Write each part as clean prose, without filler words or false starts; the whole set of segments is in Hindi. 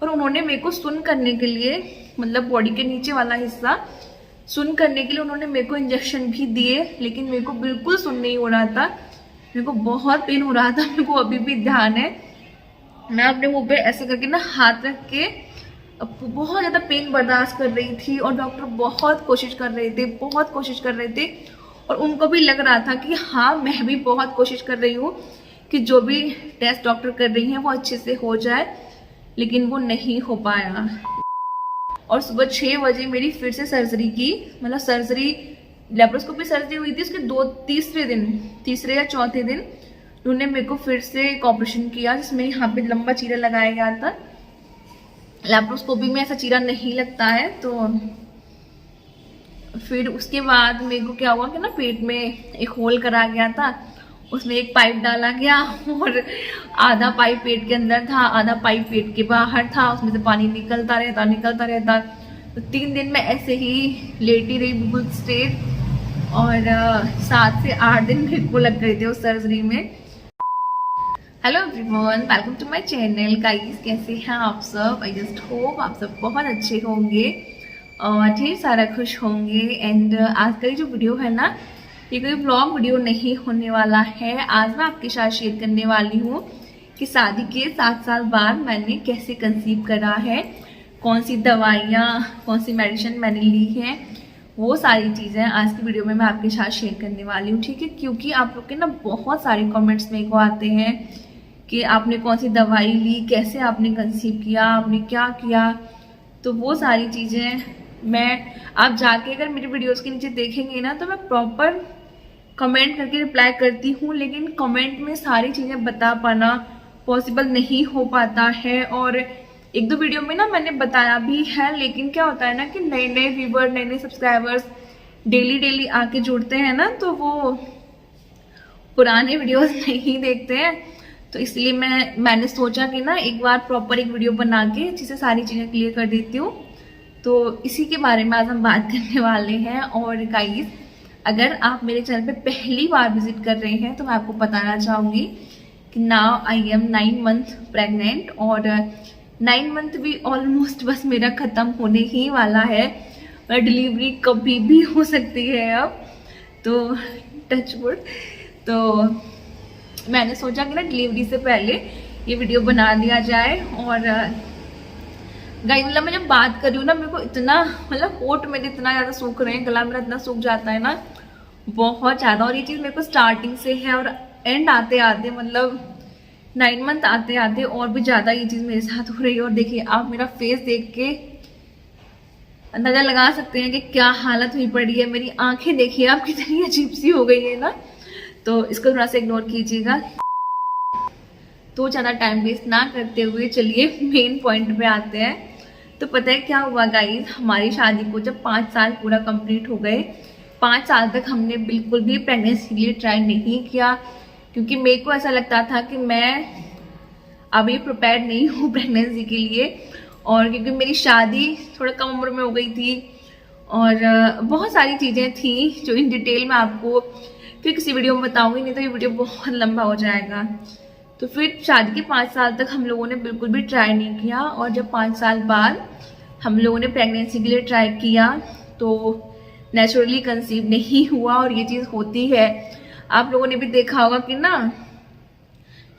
और उन्होंने मेरे को सुन करने के लिए, मतलब बॉडी के नीचे वाला हिस्सा सुन करने के लिए उन्होंने मेरे को इंजेक्शन भी दिए, लेकिन मेरे को बिल्कुल सुन नहीं हो रहा था। मेरे को बहुत पेन हो रहा था। मेरे को अभी भी ध्यान है, मैं अपने मुंह पे ऐसे करके ना हाथ रख के बहुत ज़्यादा पेन बर्दाश्त कर रही थी, और डॉक्टर बहुत कोशिश कर रहे थे, बहुत कोशिश कर रहे थे, और उनको भी लग रहा था कि हाँ मैं भी बहुत कोशिश कर रही हूँ कि जो भी टेस्ट डॉक्टर कर रही हैं वो अच्छे से हो जाए, लेकिन वो नहीं हो पाया। और सुबह 6 बजे मेरी फिर से सर्जरी की, मतलब सर्जरी लेप्रोस्कोपी सर्जरी हुई थी, उसके तीसरे या चौथे दिन उन्होंने मेरे को फिर से एक ऑपरेशन किया, जिसमें यहाँ पे लंबा चीरा लगाया गया था। लेप्रोस्कोपी में ऐसा चीरा नहीं लगता है। तो फिर उसके बाद मेरे को क्या हुआ कि ना पेट में एक होल करा गया था, उसमें एक पाइप डाला गया, और आधा पाइप पेट के अंदर था, आधा पाइप पेट के बाहर था, उसमें से पानी निकलता रहता। तो 3 दिन में ऐसे ही लेटी रही बिल्कुल स्ट्रेट, और 7 से 8 दिन मेरे को लग गए थे उस सर्जरी में। Hello everyone, welcome to my channel guys. कैसे हैं आप सब? आई जस्ट होप आप सब बहुत अच्छे होंगे और ढेर सारा खुश होंगे। एंड आज का जो वीडियो है ना, ये कोई ब्लॉग वीडियो नहीं होने वाला है। आज मैं आपके साथ शेयर करने वाली हूँ कि शादी के 7 साल बाद मैंने कैसे कंसीव करा है, कौन सी दवाइयाँ, कौन सी मेडिसिन मैंने ली है, वो सारी चीज़ें आज की वीडियो में मैं आपके साथ शेयर करने वाली हूँ, ठीक है। क्योंकि आप लोग के ना बहुत सारे कमेंट्स मेरे को आते हैं कि आपने कौन सी दवाई ली, कैसे आपने कंसीव किया, आपने क्या किया। तो वो सारी चीज़ें मैं, आप जाके अगर मेरी वीडियोस के नीचे देखेंगे ना, तो मैं प्रॉपर कमेंट करके रिप्लाई करती हूँ, लेकिन कमेंट में सारी चीज़ें बता पाना पॉसिबल नहीं हो पाता है। और 1-2 वीडियो में ना मैंने बताया भी है, लेकिन क्या होता है ना कि नए नए व्यूवर, नए नए सब्सक्राइबर्स डेली आके जुड़ते हैं ना, तो वो पुराने वीडियोस नहीं देखते हैं। तो इसलिए मैंने सोचा कि ना एक बार प्रॉपर एक वीडियो बना के जिससे सारी चीज़ें क्लियर कर देती हूँ। तो इसी के बारे में आज हम बात करने वाले हैं। और गाइस, अगर आप मेरे चैनल पे पहली बार विजिट कर रहे हैं तो मैं आपको बताना चाहूँगी कि now I am 9 month pregnant, और 9 मंथ भी ऑलमोस्ट बस मेरा ख़त्म होने ही वाला है। और डिलीवरी कभी भी हो सकती है अब, तो टच वुड। तो मैंने सोचा कि ना डिलीवरी से पहले ये वीडियो बना दिया जाए। और गाइस, मतलब मैं जब बात कर रही हूँ ना, मेरे को इतना, मतलब होठ मेरे इतना ज़्यादा सूख रहे हैं, गला मेरा इतना सूख जाता है ना, बहुत ज़्यादा। और ये चीज़ मेरे को स्टार्टिंग से है, और एंड आते आते, मतलब 9 मंथ आते आते और भी ज़्यादा ये चीज़ मेरे साथ हो रही है। और देखिए, आप मेरा फेस देख के अंदाजा लगा सकते हैं कि क्या हालत हुई पड़ी है। मेरी आंखें देखिए आप कितनी अजीब सी हो गई है ना, तो इसको थोड़ा सा इग्नोर कीजिएगा। तो ज़्यादा टाइम वेस्ट ना करते हुए चलिए मेन पॉइंट पे आते हैं। तो पता है क्या हुआ गाइस, हमारी शादी को जब 5 साल पूरा कंप्लीट हो गए, 5 साल तक हमने बिल्कुल भी प्रेगनेंसी के लिए ट्राई नहीं किया, क्योंकि मेरे को ऐसा लगता था कि मैं अभी प्रिपेयर नहीं हूँ प्रेगनेंसी के लिए। और क्योंकि मेरी शादी थोड़ा कम उम्र में हो गई थी, और बहुत सारी चीज़ें थी जो इन डिटेल में आपको फिर किसी वीडियो में बताऊंगी, नहीं तो ये वीडियो बहुत लंबा हो जाएगा। तो फिर शादी के 5 साल तक हम लोगों ने बिल्कुल भी ट्राई नहीं किया, और जब 5 साल बाद हम लोगों ने प्रेगनेंसी के लिए ट्राई किया तो नेचुरली कंसीव नहीं हुआ। और ये चीज़ होती है, आप लोगों ने भी देखा होगा कि ना,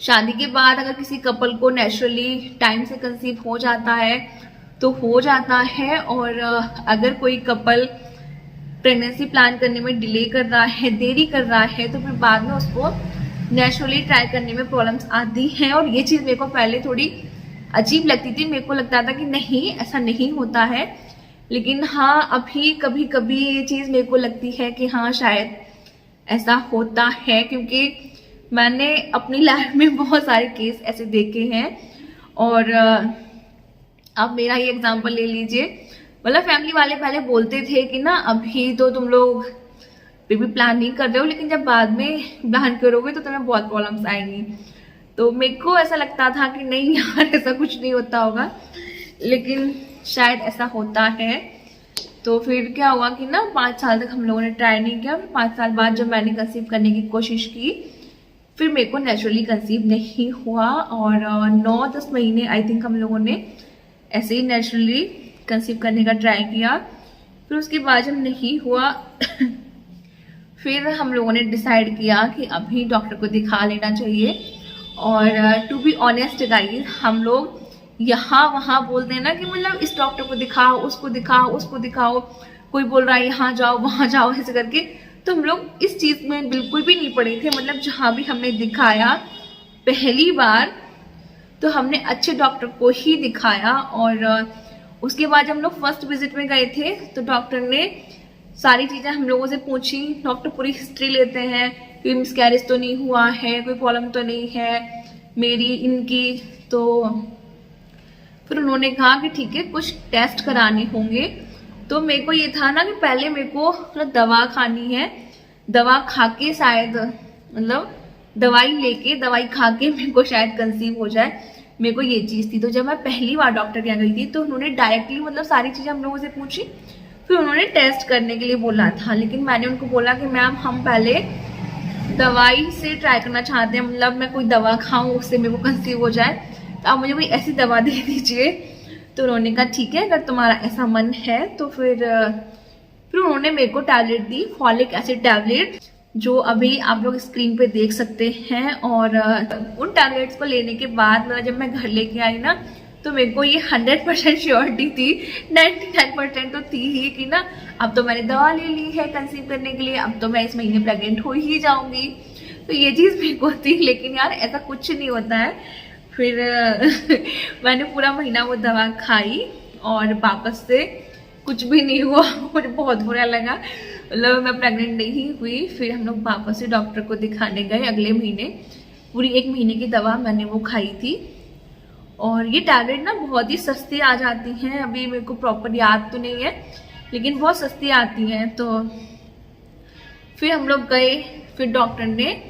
शादी के बाद अगर किसी कपल को नेचुरली टाइम से कंसीव हो जाता है तो हो जाता है, और अगर कोई कपल प्रेगनेंसी प्लान करने में डिले कर रहा है, देरी कर रहा है, तो फिर बाद में उसको नेचुरली ट्राई करने में प्रॉब्लम्स आती हैं। और ये चीज़ मेरे को पहले थोड़ी अजीब लगती थी, मेरे को लगता था कि नहीं, ऐसा नहीं होता है। लेकिन हाँ, अभी कभी कभी ये चीज़ मेरे को लगती है कि हाँ, शायद ऐसा होता है, क्योंकि मैंने अपनी लाइफ में बहुत सारे केस ऐसे देखे हैं। और आप मेरा ही एग्जाम्पल ले लीजिए, मतलब फैमिली वाले पहले बोलते थे कि ना अभी तो तुम लोग बेबी प्लान नहीं कर रहे हो, लेकिन जब बाद में प्लान करोगे तो तुम्हें बहुत प्रॉब्लम्स आएंगी। तो मेरे को ऐसा लगता था कि नहीं यार, ऐसा कुछ नहीं होता होगा, लेकिन शायद ऐसा होता है। तो फिर क्या हुआ कि ना 5 साल तक हम लोगों ने ट्राई नहीं किया। फिर 5 साल बाद जब मैंने कंसीव करने की कोशिश की, फिर मेरे को नेचुरली कंसीव नहीं हुआ। और 9-10 महीने आई थिंक हम लोगों ने ऐसे ही नेचुरली कंसीव करने का ट्राई किया। फिर उसके बाद जब नहीं हुआ फिर हम लोगों ने डिसाइड किया कि अभी डॉक्टर को दिखा लेना चाहिए। और टू बी ऑनेस्ट गाइस, हम लोग यहाँ वहाँ बोलते हैं ना कि मतलब इस डॉक्टर को दिखाओ, उसको दिखाओ, उसको दिखाओ, कोई बोल रहा है यहाँ जाओ वहाँ जाओ ऐसे करके, तो हम लोग इस चीज़ में बिल्कुल भी नहीं पड़े थे। मतलब जहाँ भी हमने दिखाया पहली बार तो हमने अच्छे डॉक्टर को ही दिखाया। और उसके बाद जब हम लोग फर्स्ट विजिट में गए थे तो डॉक्टर ने सारी चीज़ें हम लोगों से पूछी। डॉक्टर पूरी हिस्ट्री लेते हैं कि मिसकैरेज तो नहीं हुआ है, कोई प्रॉब्लम तो नहीं है मेरी इनकी। तो फिर उन्होंने कहा कि ठीक है कुछ टेस्ट कराने होंगे। तो मेरे को ये था ना कि पहले मेरे को मतलब दवा खानी है, दवा खा के शायद मतलब दवाई लेके दवाई खा के मेरे को शायद कंसीव हो जाए, मेरे को ये चीज़ थी। तो जब मैं पहली बार डॉक्टर के यहाँ गई थी तो उन्होंने डायरेक्टली मतलब सारी चीज़ें हम लोगों से पूछी। फिर उन्होंने टेस्ट करने के लिए बोला था, लेकिन मैंने उनको बोला कि मैम हम पहले दवाई से ट्राई करना चाहते हैं, मतलब मैं कोई दवा खाऊं उससे मेरे को कंसीव हो जाए, तो आप मुझे कोई ऐसी दवा दे दीजिए। तो उन्होंने कहा ठीक है अगर तुम्हारा ऐसा मन है तो फिर उन्होंने मेरे को टैबलेट दी, फॉलिक एसिड टैबलेट, जो अभी आप लोग स्क्रीन पे देख सकते हैं। और उन टैबलेट्स को लेने के बाद जब मैं घर लेके आई ना तो मेरे को ये 100% श्योरिटी थी, 99% तो थी ही कि ना अब तो मैंने दवा ले ली है कंसीव करने के लिए, अब तो मैं इस महीने प्रेग्नेंट हो ही जाऊंगी। तो ये चीज़ मेरे को थी, लेकिन यार ऐसा कुछ नहीं होता है। फिर मैंने पूरा महीना वो दवा खाई और वापस से कुछ भी नहीं हुआ। मुझे बहुत बुरा लगा, मतलब मैं प्रेग्नेंट नहीं हुई। फिर हम लोग वापस से डॉक्टर को दिखाने गए अगले महीने। पूरी 1 महीने की दवा मैंने वो खाई थी। और ये टैबलेट ना बहुत ही सस्ती आ जाती हैं, अभी मेरे को प्रॉपर याद तो नहीं है लेकिन बहुत सस्ती आती हैं। तो फिर हम लोग गए, फिर डॉक्टर ने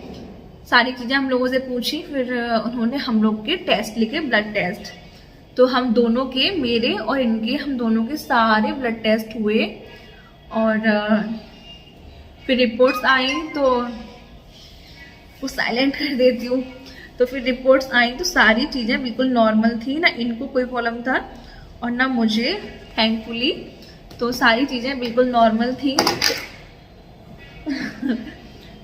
सारी चीज़ें हम लोगों से पूछी। फिर उन्होंने हम लोग के टेस्ट लिखे, ब्लड टेस्ट। तो हम दोनों के, मेरे और इनके, हम दोनों के सारे ब्लड टेस्ट हुए। और फिर रिपोर्ट्स आई तो वो साइलेंट कर देती हूँ। तो फिर रिपोर्ट्स आई तो सारी चीज़ें बिल्कुल नॉर्मल थी, ना इनको कोई प्रॉब्लम था और ना मुझे, थैंकफुली। तो सारी चीज़ें बिल्कुल नॉर्मल थी।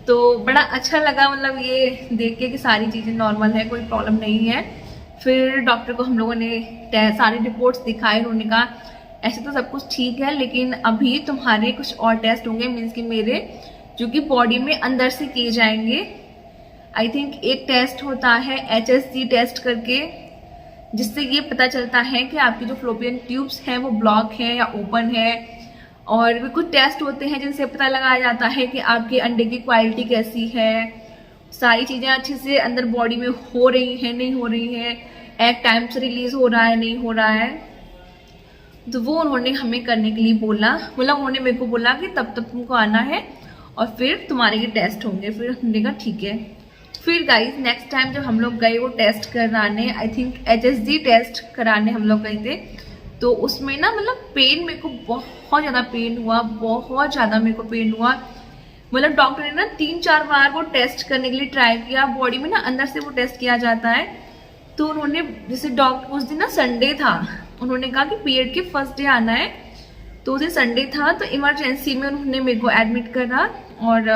तो बड़ा अच्छा लगा मतलब ये देख के कि सारी चीज़ें नॉर्मल है, कोई प्रॉब्लम नहीं है। फिर डॉक्टर को हम लोगों ने सारे रिपोर्ट्स दिखाए। उन्होंने कहा ऐसे तो सब कुछ ठीक है लेकिन अभी तुम्हारे कुछ और टेस्ट होंगे, मीन्स कि मेरे, जो कि बॉडी में अंदर से किए जाएंगे। आई थिंक एक टेस्ट होता है HSG टेस्ट करके, जिससे ये पता चलता है कि आपकी जो फ्लोपियन ट्यूब्स हैं वो ब्लॉक है या ओपन है। और भी कुछ टेस्ट होते हैं जिनसे पता लगाया जाता है कि आपके अंडे की क्वालिटी कैसी है, सारी चीज़ें अच्छे से अंदर बॉडी में हो रही हैं नहीं हो रही हैं, एग टाइम से रिलीज हो रहा है नहीं हो रहा है। तो वो उन्होंने हमें करने के लिए बोला, मतलब उन्होंने मेरे को बोला कि तब तक तुमको आना है और फिर तुम्हारे ये टेस्ट होंगे। फिर हमने कहा ठीक है। फिर गाइस नेक्स्ट टाइम जब हम लोग गए वो टेस्ट कराने, आई थिंक HSG टेस्ट कराने हम लोग गए थे, तो उसमें ना मतलब पेन, मेरे को बहुत ज़्यादा पेन हुआ, बहुत ज़्यादा मेरे को पेन हुआ। मतलब डॉक्टर ने ना 3-4 बार वो टेस्ट करने के लिए ट्राई किया, बॉडी में ना अंदर से वो टेस्ट किया जाता है। तो उन्होंने जैसे डॉक्टर, उस दिन ना संडे था, उन्होंने कहा कि पीरियड के फर्स्ट डे आना है, तो उस दिन संडे था। तो इमरजेंसी में उन्होंने मेरे को एडमिट करा और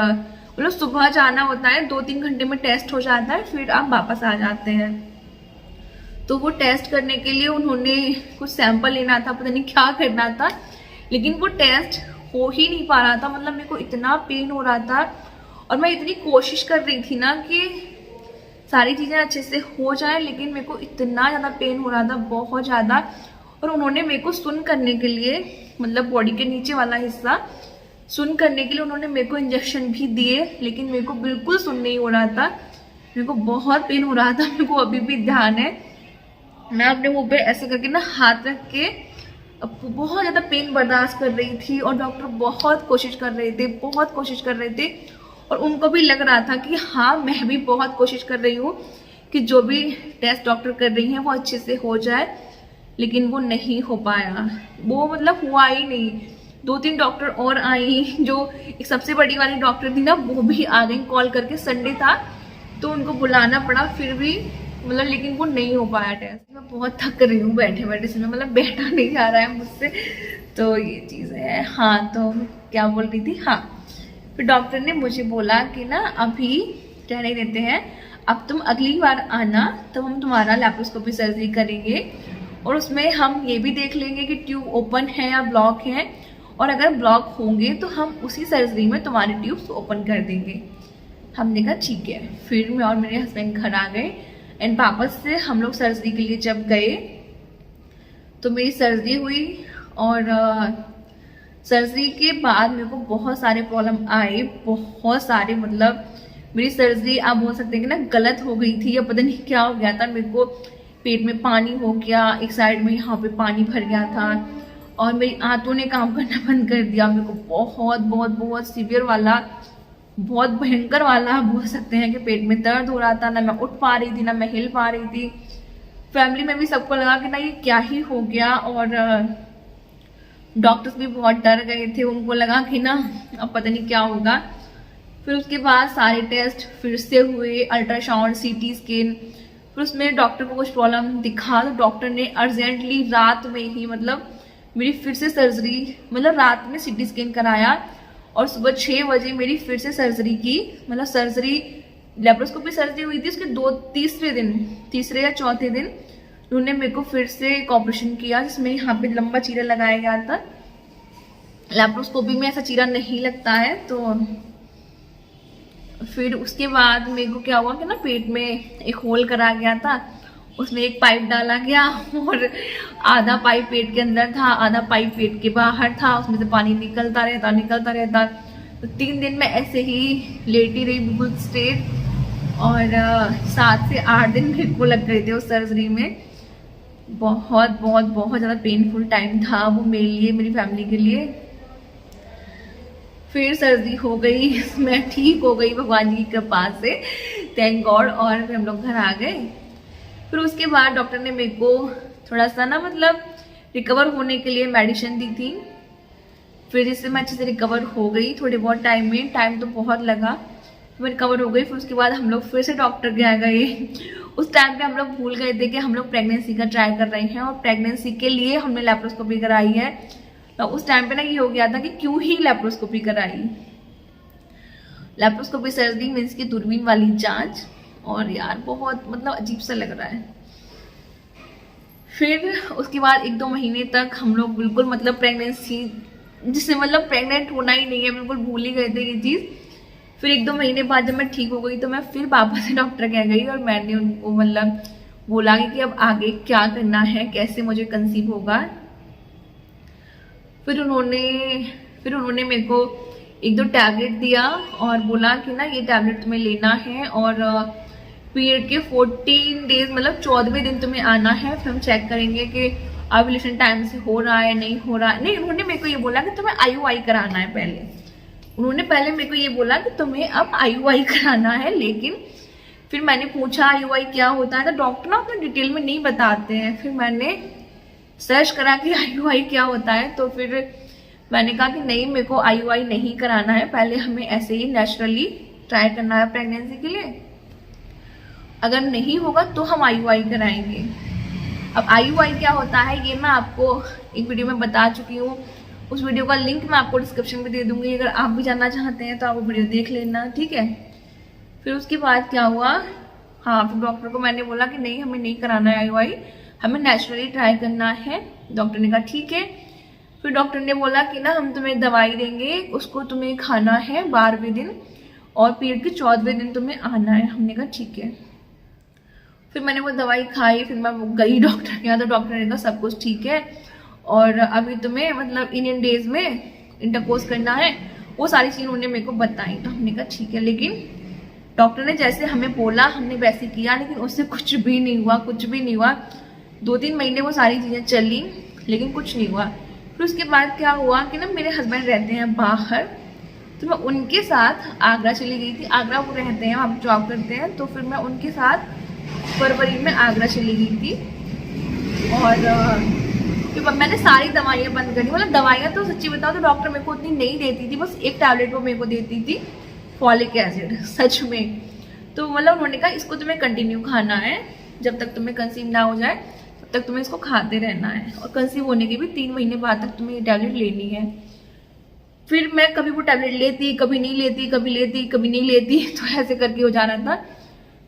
मतलब सुबह जाना होता है, 2-3 घंटे में टेस्ट हो जाता है, फिर आप वापस आ जाते हैं। तो वो टेस्ट करने के लिए उन्होंने कुछ सैंपल लेना था, पता नहीं क्या करना था, लेकिन वो टेस्ट हो ही नहीं पा रहा था। मतलब मेरे को इतना पेन हो रहा था और मैं इतनी कोशिश कर रही थी ना कि सारी चीज़ें अच्छे से हो जाए, लेकिन मेरे को इतना ज़्यादा पेन हो रहा था, बहुत ज़्यादा। और उन्होंने मेरे को सुन करने के लिए, मतलब बॉडी के नीचे वाला हिस्सा सुन करने के लिए उन्होंने मेरे को इंजेक्शन भी दिए, लेकिन मेरे को बिल्कुल सुन नहीं हो रहा था, मेरे को बहुत पेन हो रहा था। मेरे को अभी भी ध्यान है, मैं अपने मुंह पे ऐसे करके ना हाथ रख के बहुत ज़्यादा पेन बर्दाश्त कर रही थी। और डॉक्टर बहुत कोशिश कर रहे थे, बहुत कोशिश कर रहे थे, और उनको भी लग रहा था कि हाँ मैं भी बहुत कोशिश कर रही हूँ कि जो भी टेस्ट डॉक्टर कर रही हैं वो अच्छे से हो जाए, लेकिन वो नहीं हो पाया। वो मतलब हुआ ही नहीं। 2-3 डॉक्टर और आई, जो एक सबसे बड़ी वाली डॉक्टर थी ना वो भी आ गई कॉल करके, संडे था तो उनको बुलाना पड़ा, फिर भी मतलब लेकिन वो नहीं हो पाया टेस्ट। मैं बहुत थक रही हूँ बैठे बैठे से, मतलब बैठा नहीं जा रहा है मुझसे, तो ये चीज़ है। हाँ तो क्या बोल रही थी, हाँ फिर डॉक्टर ने मुझे बोला कि ना अभी रहने देते हैं, अब तुम अगली बार आना तब हम तुम्हारा लैप्रोस्कोपी सर्जरी करेंगे और उसमें हम ये भी देख लेंगे कि ट्यूब ओपन है या ब्लॉक है, और अगर ब्लॉक होंगे तो हम उसी सर्जरी में तुम्हारे ट्यूब्स ओपन कर देंगे। हमने कहा ठीक है। फिर मैं और मेरे हस्बैंड घर आ गए एंड वापस से हम लोग सर्जरी के लिए जब गए तो मेरी सर्जरी हुई, और सर्जरी के बाद मेरे को बहुत सारे प्रॉब्लम आए, बहुत सारे, मतलब मेरी सर्जरी आप बोल सकते हैं कि ना गलत हो गई थी या पता नहीं क्या हो गया था। मेरे को पेट में पानी हो गया, एक साइड में यहाँ पे पानी भर गया था, और मेरी आंतों ने काम करना बंद कर दिया। मेरे को बहुत बहुत बहुत सीवियर वाला, बहुत भयंकर वाला बोल सकते हैं कि पेट में दर्द हो रहा था, ना मैं उठ पा रही थी ना मैं हिल पा रही थी। फैमिली में भी सबको लगा कि ना ये क्या ही हो गया, और डॉक्टर्स भी बहुत डर गए थे, उनको लगा कि ना अब पता नहीं क्या होगा। फिर उसके बाद सारे टेस्ट फिर से हुए, अल्ट्रासाउंड, सीटी स्कैन, फिर उसमें डॉक्टर को कुछ प्रॉब्लम दिखा तो डॉक्टर ने अर्जेंटली रात में ही, मतलब मेरी फिर से सर्जरी, मतलब रात में सीटी स्कैन कराया और सुबह 6 बजे मेरी फिर से सर्जरी की। मतलब सर्जरी लैप्रोस्कोपी सर्जरी हुई थी, उसके तीसरे या चौथे दिन उन्होंने मेरे को फिर से एक ऑपरेशन किया जिसमें यहाँ पे लंबा चीरा लगाया गया था। लैप्रोस्कोपी में ऐसा चीरा नहीं लगता है। तो फिर उसके बाद मेरे को क्या हुआ कि ना पेट में एक होल करा गया था, उसमें एक पाइप डाला गया और आधा पाइप पेट के अंदर था, आधा पाइप पेट के बाहर था, उसमें से पानी निकलता रहता। तो 3 दिन में ऐसे ही लेटी रही बिल्कुल स्ट्रेट, और 7 से 8 दिन मेरे को लग गए थे उस सर्जरी में। बहुत बहुत बहुत ज़्यादा पेनफुल टाइम था वो मेरे लिए, मेरी फैमिली के लिए। फिर सर्जरी हो गई, मैं ठीक हो गई भगवान जी की कृपा से, थैंक गॉड, और फिर हम लोग घर आ गए। फिर उसके बाद डॉक्टर ने मेरे को थोड़ा सा ना, मतलब रिकवर होने के लिए मेडिसिन दी थी। फिर जिससे मैं अच्छे से रिकवर हो गई थोड़े बहुत टाइम में, टाइम तो बहुत लगा, मैं रिकवर हो गई। फिर उसके बाद हम लोग फिर से डॉक्टर के आ गए। उस टाइम पे हम लोग भूल गए थे कि हम लोग प्रेगनेंसी का ट्राई कर रहे हैं और प्रेगनेंसी के लिए हमने लैप्रोस्कोपी कराई है। तो उस टाइम पे ना ये हो गया था कि क्यों ही लैप्रोस्कोपी कराई। लैप्रोस्कोपी सर्जरी मीन्स की दूरबीन वाली जांच, और यार बहुत मतलब अजीब सा लग रहा है। फिर उसके बाद 1-2 महीने तक हम लोग बिल्कुल मतलब प्रेगनेंसी, जिससे मतलब प्रेग्नेंट होना ही नहीं है, बिल्कुल भूल ही गए थे ये चीज़। फिर 1-2 महीने बाद जब मैं ठीक हो गई तो मैं फिर वापस से डॉक्टर के गई और मैंने उनको मतलब बोला कि अब आगे क्या करना है, कैसे मुझे कंसीव होगा। फिर उन्होंने मेरे को 1-2 टैबलेट दिया और बोला कि ना ये टैबलेट तुम्हें लेना है, और पीरियड के 14 डेज मतलब 14वें दिन तुम्हें आना है। फिर हम चेक करेंगे कि ओव्यूलेशन टाइम से हो रहा है नहीं हो रहा है। नहीं, उन्होंने मेरे को ये बोला कि तुम्हें IUI कराना है। उन्होंने पहले मेरे को ये बोला कि तुम्हें अब IUI कराना है, लेकिन फिर मैंने पूछा IUI क्या होता है, तो डॉक्टर ना अपने डिटेल में नहीं बताते हैं। फिर मैंने सर्च करा कि IUI क्या होता है, तो फिर मैंने कहा कि नहीं, मेरे को IUI नहीं कराना है, पहले हमें ऐसे ही नेचुरली ट्राई करना है प्रेगनेंसी के लिए। अगर नहीं होगा तो हम IUI कराएंगे। अब IUI क्या होता है ये मैं आपको एक वीडियो में बता चुकी हूँ, उस वीडियो का लिंक मैं आपको डिस्क्रिप्शन में दे दूंगी, अगर आप भी जानना चाहते हैं तो आप वो वीडियो देख लेना, ठीक है। फिर उसके बाद क्या हुआ, हाँ फिर डॉक्टर को मैंने बोला कि नहीं, हमें नहीं कराना है IUI, हमें नेचुरली ट्राई करना है। डॉक्टर ने कहा ठीक है। फिर डॉक्टर ने बोला कि ना हम तुम्हें दवाई देंगे, उसको तुम्हें खाना है 12वें दिन, और पीरियड के 14वें दिन तुम्हें आना है। हमने कहा ठीक है। फिर मैंने वो दवाई खाई, फिर मैं गई डॉक्टर के यहाँ, तो डॉक्टर ने कहा सब कुछ ठीक है और अभी तुम्हें मतलब इन डेज में इंटरकोर्स करना है, वो सारी चीज़ें उन्होंने मेरे को बताई। तो हमने कहा ठीक है, लेकिन डॉक्टर ने जैसे हमें बोला हमने वैसे किया, लेकिन उससे कुछ भी नहीं हुआ। 2-3 महीने वो सारी चीज़ें चली, लेकिन कुछ नहीं हुआ। फिर उसके बाद क्या हुआ कि ना मेरे हस्बैंड रहते हैं बाहर, तो मैं उनके साथ आगरा चली गई थी। आगरा वो रहते हैं, वहाँ जॉब करते हैं, तो फिर मैं उनके साथ फरवरी में आगरा चली गई थी। और फिर मैंने सारी दवाइयाँ बंद कर दी। मतलब दवाइयाँ तो सच्ची बताओ तो डॉक्टर मेरे को उतनी नहीं देती थी, बस एक टैबलेट वो मेरे को देती थी, फॉलिक एसिड, सच में। तो मतलब उन्होंने कहा इसको तुम्हें कंटिन्यू खाना है, जब तक तुम्हें कंसीव ना हो जाए तब तक तुम्हें इसको खाते रहना है, और कंसीव होने के भी 3 महीने बाद तक तुम्हें ये टैबलेट लेनी है। फिर मैं कभी वो टैबलेट लेती, कभी नहीं लेती, कभी लेती कभी नहीं लेती, तो ऐसे करके हो जा रहा था।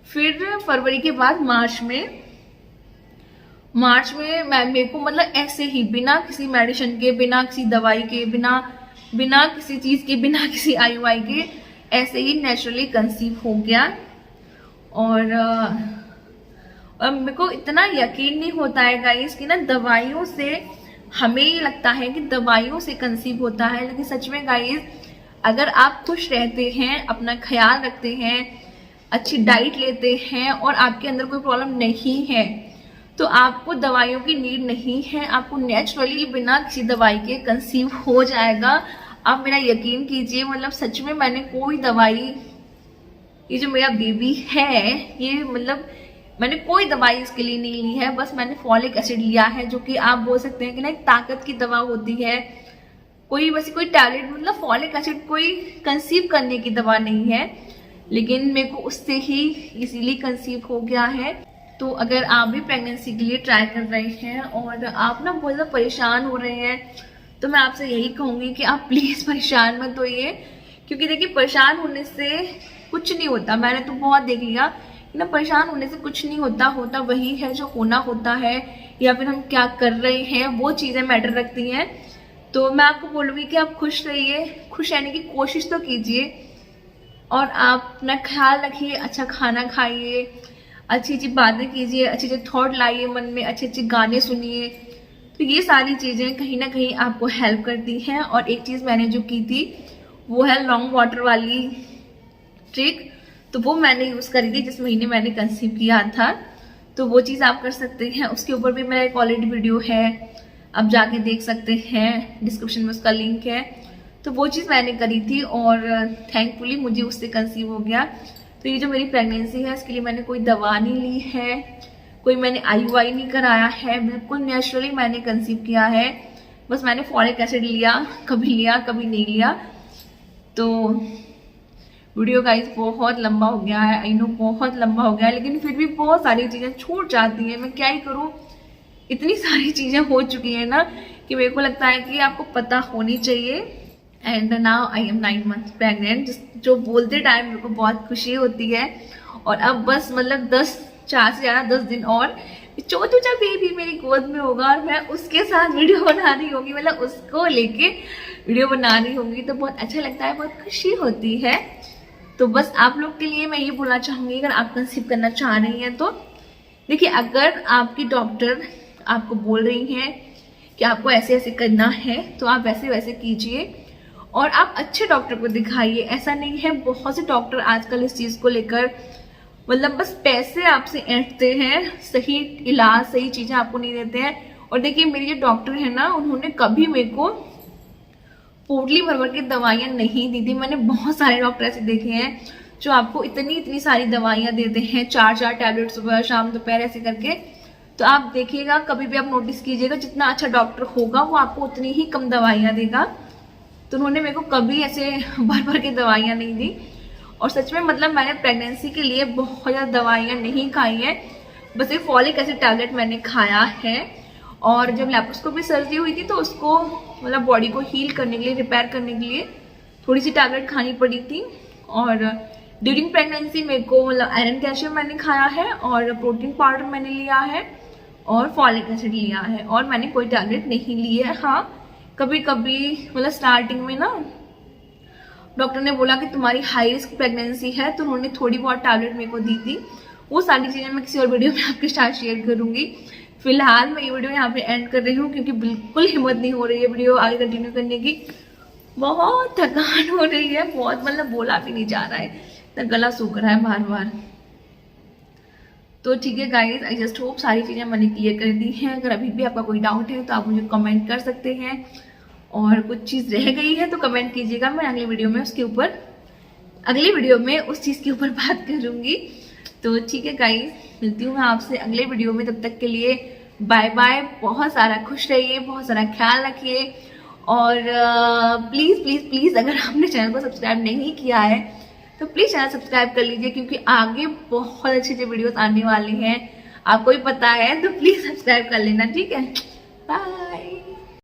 फिर फरवरी के बाद मार्च में मेरे को मतलब ऐसे ही बिना किसी मेडिसिन के, बिना किसी दवाई के, बिना किसी चीज़ के, बिना किसी IUI के, ऐसे ही नेचुरली कंसीव हो गया। और मेरे को इतना यकीन नहीं होता है गाइस कि ना दवाइयों से, हमें ये लगता है कि दवाइयों से कंसीव होता है, लेकिन सच में गाइस अगर आप खुश रहते हैं, अपना ख्याल रखते हैं, अच्छी डाइट लेते हैं और आपके अंदर कोई प्रॉब्लम नहीं है, तो आपको दवाइयों की नीड नहीं है। आपको नेचुरली बिना किसी दवाई के कंसीव हो जाएगा। आप मेरा यकीन कीजिए, मतलब सच में मैंने कोई दवाई, ये जो मेरा बेबी है ये मतलब मैंने कोई दवाई इसके लिए नहीं ली है, बस मैंने फॉलिक एसिड लिया है, जो कि आप बोल सकते हैं कि ना एक ताकत की दवा होती है। कोई वैसे कोई टैबलेट, मतलब फॉलिक एसिड कोई कंसीव करने की दवा नहीं है, लेकिन मेरे को उससे ही इजीली कंसीव हो गया है। तो अगर आप भी प्रेगनेंसी के लिए ट्राई कर रहे हैं और आप ना बहुत ज़्यादा परेशान हो रहे हैं, तो मैं आपसे यही कहूँगी कि आप प्लीज़ परेशान मत होइए, क्योंकि देखिए परेशान होने से कुछ नहीं होता। मैंने तो बहुत देख लिया कि ना परेशान होने से कुछ नहीं होता, होता वही है जो होना होता है, या फिर हम क्या कर रहे हैं वो चीज़ें मैटर रखती हैं। तो मैं आपको बोलूँगी कि आप खुश रहिए, खुश रहने की कोशिश तो कीजिए, और आप अपना ख्याल रखिए, अच्छा खाना खाइए, अच्छी अच्छी बातें कीजिए, अच्छे अच्छे थॉट लाइए मन में, अच्छे अच्छे गाने सुनिए। तो ये सारी चीज़ें कहीं ना कहीं आपको हेल्प करती हैं। और एक चीज़ मैंने जो की थी वो है लॉन्ग वाटर वाली ट्रिक, तो वो मैंने यूज़ करी थी जिस महीने मैंने कंसीव किया था। तो वो चीज़ आप कर सकते हैं। उसके ऊपर भी मेरा एक ऑलरेडी वीडियो है, आप जाके देख सकते हैं, डिस्क्रिप्शन में उसका लिंक है। तो वो चीज़ मैंने करी थी और थैंकफुली मुझे उससे कंसीव हो गया। तो ये जो मेरी प्रेगनेंसी है इसके लिए मैंने कोई दवा नहीं ली है, कोई मैंने IUI नहीं कराया है, बिल्कुल नेचुरली मैंने कंसीव किया है। बस मैंने फॉलिक एसिड लिया कभी नहीं लिया। तो वीडियो गाइस बहुत लंबा हो गया है, आई नो बहुत लंबा हो गया है, लेकिन फिर भी बहुत सारी चीज़ें छूट जाती हैं। मैं क्या ही करूँ, इतनी सारी चीज़ें हो चुकी हैं ना कि मेरे को लगता है कि आपको पता होनी चाहिए। And now I am 9 months pregnant, जो बोलते टाइम मेरे को बहुत खुशी होती है। और अब बस मतलब 4 से ज़्यादा 10 दिन और चौथा बेबी मेरी गोद में होगा और मैं उसके साथ वीडियो बना रही होंगी, मतलब उसको लेके वीडियो बना रही होंगी। तो बहुत अच्छा लगता है, बहुत खुशी होती है। तो बस आप लोग के लिए मैं ये बोलना चाहूँगी, अगर आप कंसीव करना चाह रही हैं तो देखिए, अगर आपकी डॉक्टर आपको बोल रही हैं कि आपको ऐसे ऐसे करना है तो आप वैसे वैसे कीजिए, और आप अच्छे डॉक्टर को दिखाइए। ऐसा नहीं है, बहुत से डॉक्टर आजकल इस चीज़ को लेकर मतलब बस पैसे आपसे ऐंठते हैं, सही इलाज सही चीज़ें आपको नहीं देते हैं। और देखिए मेरी जो डॉक्टर है ना, उन्होंने कभी मेरे को पोटली भर भर के दवाइयाँ नहीं दी थी। मैंने बहुत सारे डॉक्टर ऐसे देखे हैं जो आपको इतनी सारी दवाइयाँ देते हैं, 4 टैबलेट सुबह शाम दोपहर ऐसे करके। तो आप देखिएगा, कभी भी आप नोटिस कीजिएगा, जितना अच्छा डॉक्टर होगा वो आपको उतनी ही कम दवाइयाँ देगा। तो उन्होंने मेरे को कभी ऐसे भर भर के दवाइयाँ नहीं दी। और सच में मतलब मैंने प्रेगनेंसी के लिए बहुत ज़्यादा दवाइयाँ नहीं खाई हैं, बस एक फॉलिक एसिड टैबलेट मैंने खाया है। और जब लैप्रोस्कोपी सर्जरी हुई थी तो उसको मतलब बॉडी को हील करने के लिए, रिपेयर करने के लिए थोड़ी सी टैबलेट खानी पड़ी थी। और ड्यूरिंग प्रेगनेंसी मेरे को मतलब आयरन कैल्शियम मैंने खाया है, और प्रोटीन पाउडर मैंने लिया है, और फॉलिक एसिड लिया है, और मैंने कोई टैबलेट नहीं ली है। हाँ, कभी कभी मतलब स्टार्टिंग में ना डॉक्टर ने बोला कि तुम्हारी हाई रिस्क प्रेगनेंसी है, तो उन्होंने थोड़ी बहुत टैबलेट मेरे को दी थी। वो सारी चीज़ें मैं किसी और वीडियो में आपके साथ शेयर करूँगी। फिलहाल मैं ये वीडियो यहाँ पे एंड कर रही हूँ, क्योंकि बिल्कुल हिम्मत नहीं हो रही है वीडियो आगे कंटिन्यू करने की। बहुत थकान हो रही है, बहुत मतलब बोला भी नहीं जा रहा है, तो गला सूख रहा है बार बार। तो ठीक है गाइज, आई जस्ट होप सारी चीज़ें मैंने क्लियर कर दी हैं। अगर अभी भी आपका कोई डाउट है तो आप मुझे कमेंट कर सकते हैं, और कुछ चीज़ रह गई है तो कमेंट कीजिएगा, मैं अगली वीडियो में उस चीज़ के ऊपर बात करूँगी। तो ठीक है गाइज, मिलती हूँ मैं आपसे अगले वीडियो में। तब तक के लिए बाय बाय। बहुत सारा खुश रहिए, बहुत सारा ख्याल रखिए, और प्लीज़ प्लीज़ प्लीज़ अगर आपने चैनल को सब्सक्राइब नहीं किया है तो प्लीज़ चैनल सब्सक्राइब कर लीजिए, क्योंकि आगे बहुत अच्छे अच्छे वीडियोस आने वाले हैं। आपको भी पता है तो प्लीज सब्सक्राइब कर लेना, ठीक है। बाय।